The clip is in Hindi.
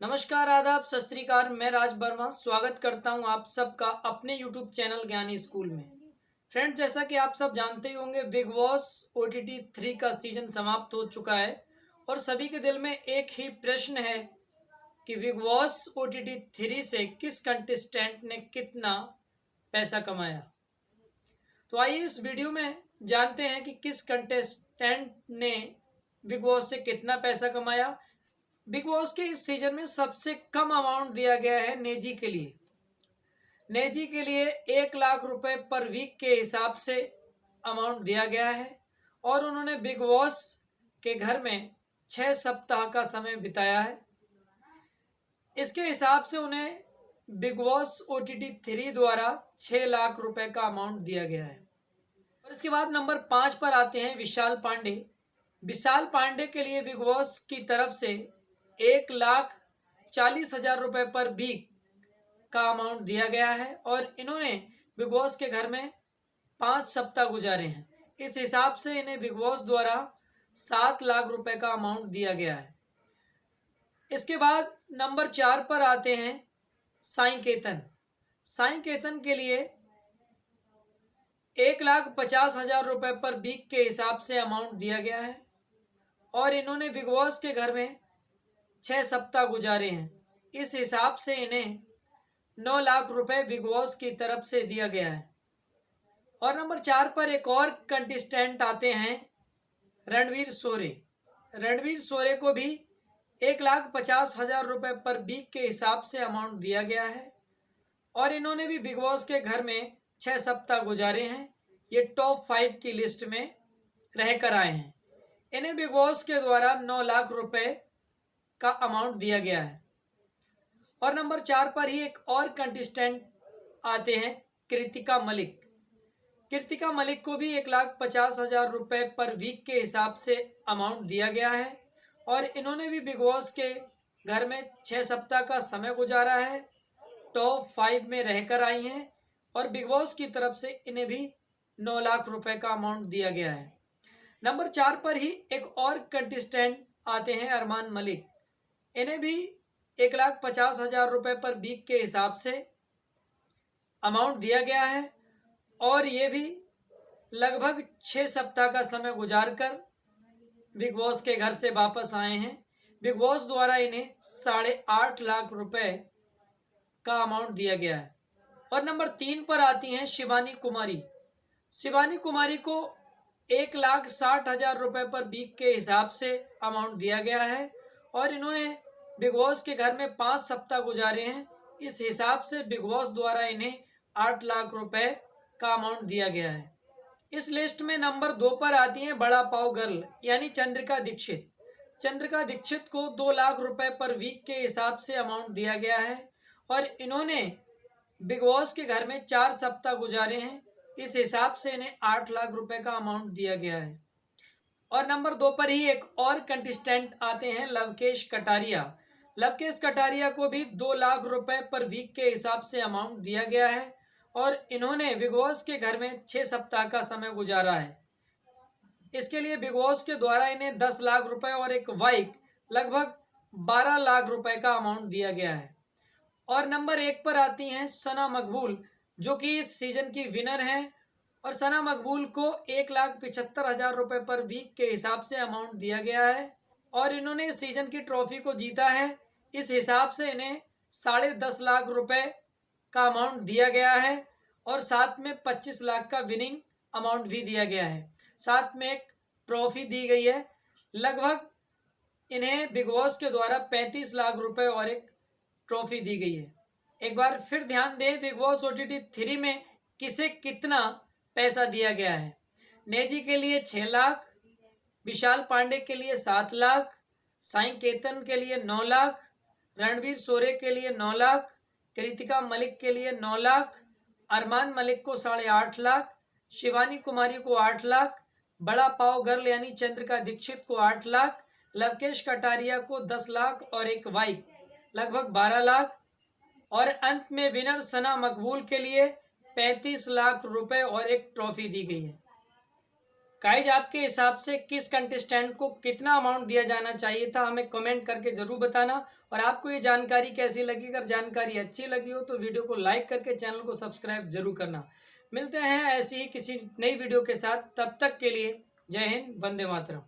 नमस्कार, आदाब, सत श्री अकाल। मैं राज वर्मा स्वागत करता हूं आप सबका अपने YouTube चैनल ज्ञानी स्कूल में। फ्रेंड्स, जैसा कि आप सब जानते ही होंगे, बिग बॉस OTT 3 का सीजन समाप्त हो चुका है और सभी के दिल में एक ही प्रश्न है कि बिग बॉस OTT 3 से किस कंटेस्टेंट ने कितना पैसा कमाया। तो आइए इस वीडियो में जानते हैं कि किस कंटेस्टेंट ने बिग बॉस से कितना पैसा कमाया। बिग बॉस के इस सीजन में सबसे कम अमाउंट दिया गया है नेजी के लिए। नेजी के लिए 1 लाख रुपए पर वीक के हिसाब से अमाउंट दिया गया है और उन्होंने बिग बॉस के घर में 6 सप्ताह का समय बिताया है। इसके हिसाब से उन्हें बिग बॉस OTT 3 द्वारा 6 लाख रुपए का अमाउंट दिया गया है। और इसके बाद नंबर 5 पर आते हैं विशाल पांडे। विशाल पांडे के लिए बिग बॉस की तरफ से 1,40,000 रुपए पर वीक का अमाउंट दिया गया है और इन्होंने बिग बॉस के घर में 5 सप्ताह गुजारे हैं। इस हिसाब से इन्हें बिग बॉस द्वारा 7 लाख रुपए का अमाउंट दिया गया है। इसके बाद नंबर 4 पर आते हैं साईं केतन। साईं केतन के लिए 1,50,000 रुपए पर वीक के हिसाब से अमाउंट दिया गया है और इन्होंने बिग बॉस के घर में 6 सप्ताह गुजारे हैं। इस हिसाब से इन्हें 9 लाख रुपए बिग बॉस की तरफ से दिया गया है। और नंबर 4 पर एक और कंटेस्टेंट आते हैं रणवीर शोरे। रणवीर शोरे को भी 1,50,000 रुपए पर वीक के हिसाब से अमाउंट दिया गया है और इन्होंने भी बिग बॉस के घर में 6 सप्ताह गुजारे हैं। ये टॉप 5 की लिस्ट में रहकर आए हैं। इन्हें बिग बॉस के द्वारा 9 लाख रुपए का अमाउंट दिया गया है। और नंबर 4 पर ही एक और कंटेस्टेंट आते हैं कृतिका मलिक। कृतिका मलिक को भी 1,50,000 रुपए पर वीक के हिसाब से अमाउंट दिया गया है और इन्होंने भी बिग बॉस के घर में 6 सप्ताह का समय गुजारा है। टॉप 5 में रहकर आई हैं और बिग बॉस की तरफ से इन्हें भी 9 लाख रुपए का अमाउंट दिया गया है। नंबर 4 पर ही एक और कंटेस्टेंट आते हैं अरमान मलिक। इन्हें भी 1,50,000 रुपए पर वीक के हिसाब से अमाउंट दिया गया है और ये भी लगभग 6 सप्ताह का समय गुजारकर बिग बॉस के घर से वापस आए हैं। बिग बॉस द्वारा इन्हें 8.5 लाख रुपए का अमाउंट दिया गया है। और नंबर 3 पर आती हैं शिवानी कुमारी। शिवानी कुमारी को 1,60,000 रुपए पर वीक के हिसाब से अमाउंट दिया गया है और इन्होंने बिग बॉस के घर में 5 सप्ताह गुजारे हैं। इस हिसाब से बिग बॉस द्वारा इन्हें 8 लाख रुपए का अमाउंट दिया गया है। इस लिस्ट में नंबर 2 पर आती हैं बड़ा पाव गर्ल यानी चंद्रिका दीक्षित। चंद्रिका दीक्षित को 2 लाख रुपए पर वीक के हिसाब से अमाउंट दिया गया है और इन्होंने बिग बॉस के घर में 4 सप्ताह गुजारे हैं। इस हिसाब से इन्हें 8 लाख रुपए का अमाउंट दिया गया है। और नंबर 2 पर ही एक और कंटेस्टेंट आते हैं लवकेश कटारिया। लवकेश कटारिया को भी 2 लाख रुपए पर वीक के हिसाब से अमाउंट दिया गया है और इन्होंने बिग बॉस के घर में 6 सप्ताह का समय गुजारा है। इसके लिए बिग बॉस के द्वारा इन्हें 10 लाख रुपए और एक बाइक लगभग 12 लाख रुपए का अमाउंट दिया गया है। और नंबर 1 पर आती हैं सना मकबूल, जो कि इस सीजन की विनर हैं और सना मकबूल को 1,75,000 रुपए पर वीक के हिसाब से अमाउंट दिया गया है और इन्होंने इस सीजन की ट्रॉफी को जीता है। इस हिसाब से इन्हें 10.5 लाख रुपए का अमाउंट दिया गया है और साथ में 25 लाख का विनिंग अमाउंट भी दिया गया है। साथ में एक ट्रॉफी दी गई है। लगभग इन्हें बिग बॉस के द्वारा 35 लाख रुपए और एक ट्रॉफी दी गई है। एक बार फिर ध्यान दें, बिग बॉस OTT 3 में किसे कितना पैसा दिया गया है। नेजी के लिए 6 लाख, विशाल पांडे के लिए 7 लाख, साईं केतन के लिए 9 लाख, रणवीर शोरे के लिए 9 लाख, कृतिका मलिक के लिए 9 लाख, अरमान मलिक को 8.5 लाख, शिवानी कुमारी को 8 लाख, बड़ा पाव गर्ल यानी चंद्रिका दीक्षित को 8 लाख, लवकेश कटारिया को 10 लाख और एक बाइक लगभग 12 लाख और अंत में विनर सना मकबूल के लिए 35 लाख रुपए और एक ट्रॉफी दी गई है। गाइज आपके हिसाब से किस कंटेस्टेंट को कितना अमाउंट दिया जाना चाहिए था, हमें कमेंट करके ज़रूर बताना। और आपको ये जानकारी कैसी लगी? अगर जानकारी अच्छी लगी हो तो वीडियो को लाइक करके चैनल को सब्सक्राइब जरूर करना। मिलते हैं ऐसी ही किसी नई वीडियो के साथ, तब तक के लिए जय हिंद, वंदे मातरम।